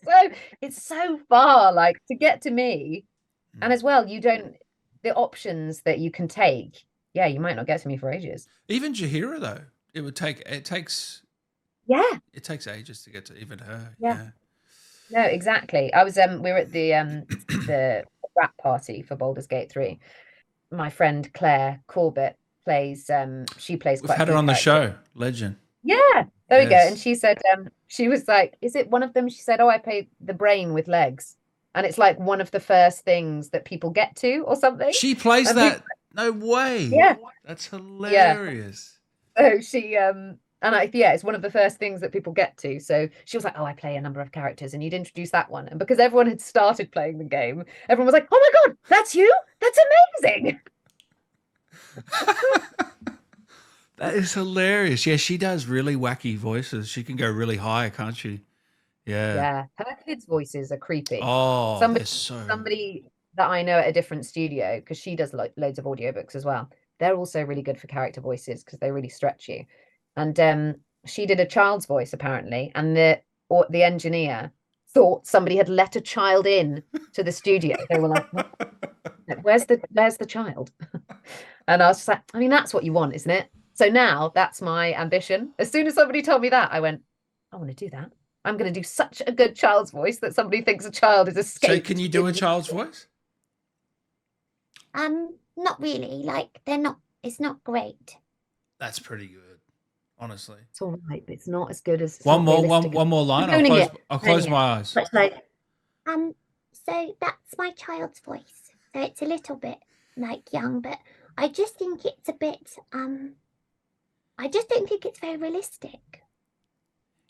It's so far, like to get to me, and as well, you don't the options that you can take. Yeah, you might not get to me for ages. Even Jahira, though, Yeah, it takes ages to get to even her. yeah. Yeah. No, exactly. I was we were at the wrap party for Baldur's Gate 3. My friend Claire Corbett she plays We've quite a had her few on the characters. show. Legend. Yeah, there we go. And Yes. she said she was like, is it one of them? She said, oh, I play the brain with legs. And it's like one of the first things that people get to or something. She plays And people, that. No way. yeah, That's yeah. hilarious. So she it's one of the first things that people get to. So she was like, oh, I play a number of characters, and you'd introduce that one. And because everyone had started playing the game, everyone was like, oh my God, that's you? That's amazing. That is hilarious. Yeah, she does really wacky voices. She can go really high, can't she? Yeah. Yeah, her kids' voices are creepy. Oh, they're Somebody, so. somebody that I know at a different studio, because she does loads of audiobooks as well. They're also really good for character voices because they really stretch you. And she did a child's voice apparently, and the engineer thought somebody had let a child in to the studio. They were like, "What? Where's the child?" And I was just like, I mean, that's what you want, isn't it? So now that's my ambition. As soon as somebody told me that, I went, I want to do that. I'm going to do such a good child's voice that somebody thinks a child is So, escaped. can you do a child's voice? Not really. Like they're not. It's not great. That's pretty good, honestly. It's all right, but it's not as good as it's One not more, realistic. one more line. I'm owning it. I'll close Owning my it. eyes. Much like So that's my child's voice. So it's a little bit like young, but I just think it's a bit. I just don't think it's very realistic.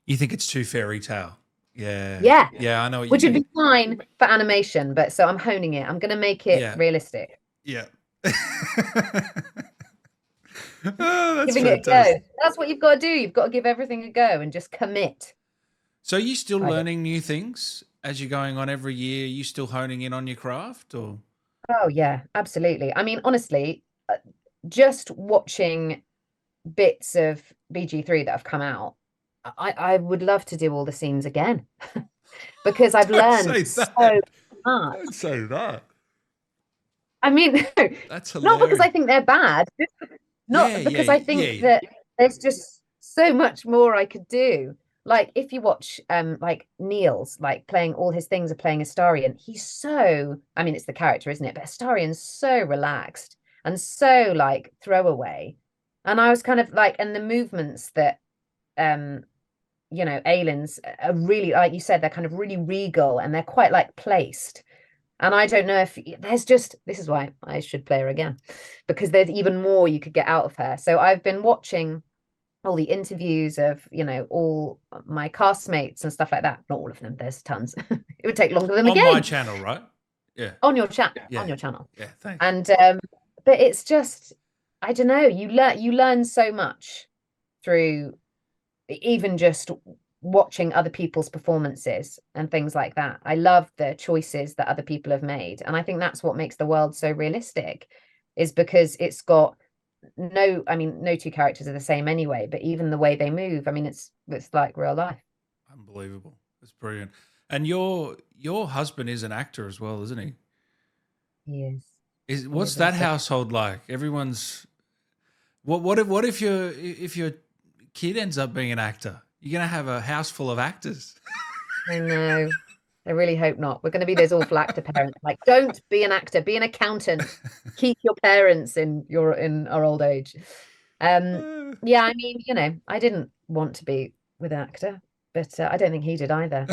You think it's too fairy tale? Yeah. Yeah. Yeah, I know what which you would mean. be fine for animation, but so I'm honing it. I'm going to make it Yeah. realistic. Yeah. Oh, that's Giving it a fantastic. go. That's what you've got to do. You've got to give everything a go and just commit. So, are you still I do. learning new things as you're going on every year? Are you still honing in on your craft, or? Oh yeah, absolutely. I mean, honestly, just watching bits of BG3 that have come out, I would love to do all the scenes again because I've learned so much. Don't say that. I mean, That's not because hilarious. I think they're bad, not Yeah, because yeah, I think yeah. that there's just so much more I could do. Like if you watch like Neil's like playing all his things of playing Astarion, he's so, I mean it's the character, isn't it? But Astarion's so relaxed and so like throwaway. And I was kind of like, and the movements that Aylin's are really, like you said, they're kind of really regal and they're quite like placed. And I don't know if this is why I should play her again, because there's even more you could get out of her. So I've been watching all the interviews of, all my castmates and stuff like that. Not all of them, there's tons. It would take longer than the On game. my channel, right? Yeah. On your chat, Yeah. on your channel. Yeah, thanks. And but it's just, I don't know, you learn so much through even just watching other people's performances and things like that. I love the choices that other people have made, and I think that's what makes the world so realistic, is because it's got no two characters are the same anyway, but even the way they move, it's like real life. Unbelievable. It's brilliant. And your husband is an actor as well, isn't he? Yes. What's that household like? Everyone's what if your kid ends up being an actor? You're gonna have a house full of actors. I know. I really hope not. We're going to be those awful actor parents. Like, don't be an actor, be an accountant. Keep your parents in our old age. Yeah, I didn't want to be with an actor, but I don't think he did either.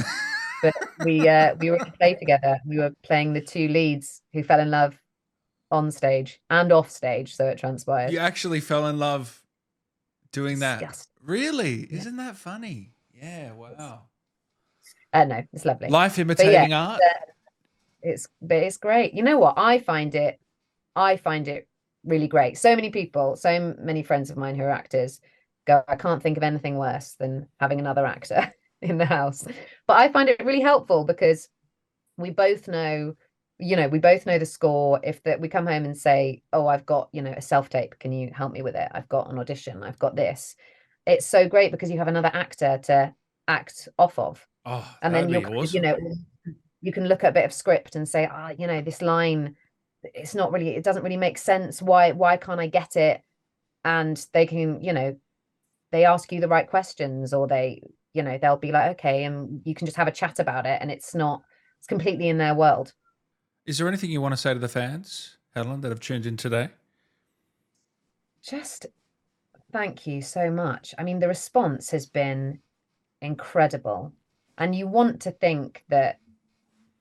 But we were in a play together. We were playing the two leads who fell in love on stage and off stage, so it transpired. You actually fell in love doing that? Disgusting. Really? Yeah. Isn't that funny? Yeah, wow. No, it's lovely. Life imitating art. It's great. You know what? I find it really great. So many people, so many friends of mine who are actors go, I can't think of anything worse than having another actor in the house. But I find it really helpful because we both know the score. If we come home and say, oh, I've got, a self-tape, can you help me with it? I've got an audition, I've got this. It's so great because you have another actor to act off of. Oh, and then you're awesome. You can look at a bit of script and say, this line, it doesn't really make sense. Why can't I get it? And they can, they ask you the right questions, or they'll be like, okay, and you can just have a chat about it, and it's completely in their world. Is there anything you want to say to the fans, Helen, that have tuned in today? Just thank you so much. The response has been incredible, and you want to think that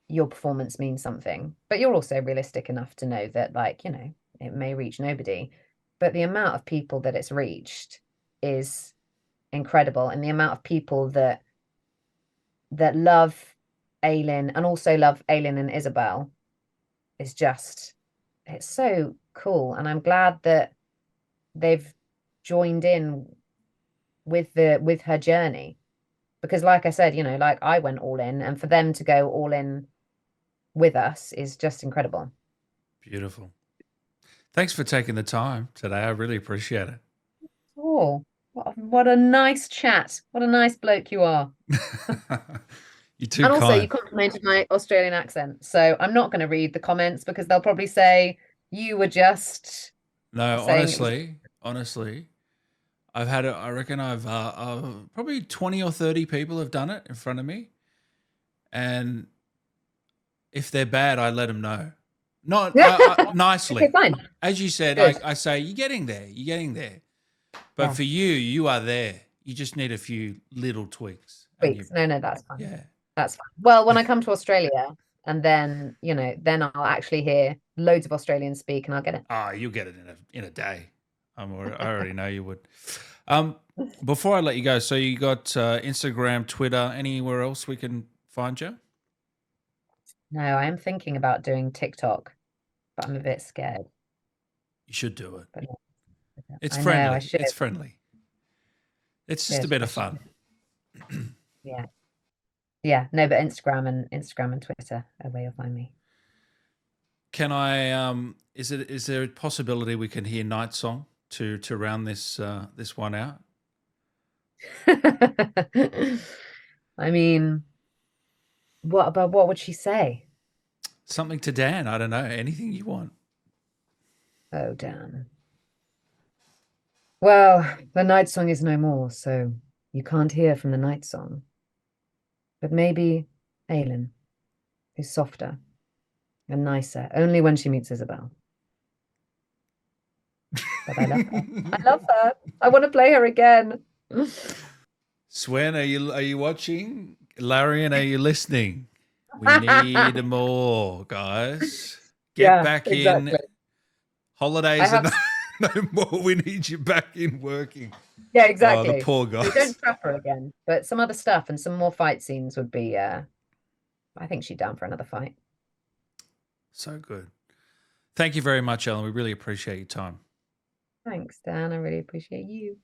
your performance means something, but you're also realistic enough to know that, it may reach nobody, but the amount of people that it's reached is incredible, and the amount of people that love Aylin and also love Aylin and Isobel is just, it's so cool. And I'm glad that they've joined in with her journey, because like I said, I went all in, and for them to go all in with us is just incredible. Beautiful. Thanks for taking the time today. I really appreciate it. Oh, what a nice chat. What a nice bloke you are. You're too and also kind. You complimented my Australian accent, so I'm not going to read the comments because they'll probably say you were just honestly, I've had it. I reckon I've probably 20 or 30 people have done it in front of me, and if they're bad, I let them know. Not nicely. Okay, fine. As you said, I say, you're getting there. But for you are there. You just need a few little tweaks. No, that's fine. Yeah. That's fine. Well, when I come to Australia, and then, then I'll actually hear loads of Australians speak, and I'll get it. Oh, you'll get it in a day. I already know you would. Before I let you go, so you got Instagram, Twitter, anywhere else we can find you? No, I am thinking about doing TikTok, but I'm a bit scared. You should do it. But it's friendly. It's friendly. It's just a bit of fun. Yeah. No, but Instagram and Twitter are where you'll find me. Can I? Is there a possibility we can hear Nightsong to round this one out? What would she say? Something to Dan. I don't know. Anything you want. Oh, Dan. Well, the Nightsong is no more, so you can't hear from the Nightsong. But maybe Aylin, who's softer and nicer, only when she meets Isobel. But I love her. I love her. I want to play her again. Swen, are you watching? Larian, are you listening? We need more, guys. Get back in. Holidays are no more. We need you back in working. Yeah, Oh, exactly. the poor So guys. don't trap her again, but some other stuff and some more fight scenes would be. I think she's down for another fight. So good. Thank you very much, Ellen. We really appreciate your time. Thanks, Dan. I really appreciate you.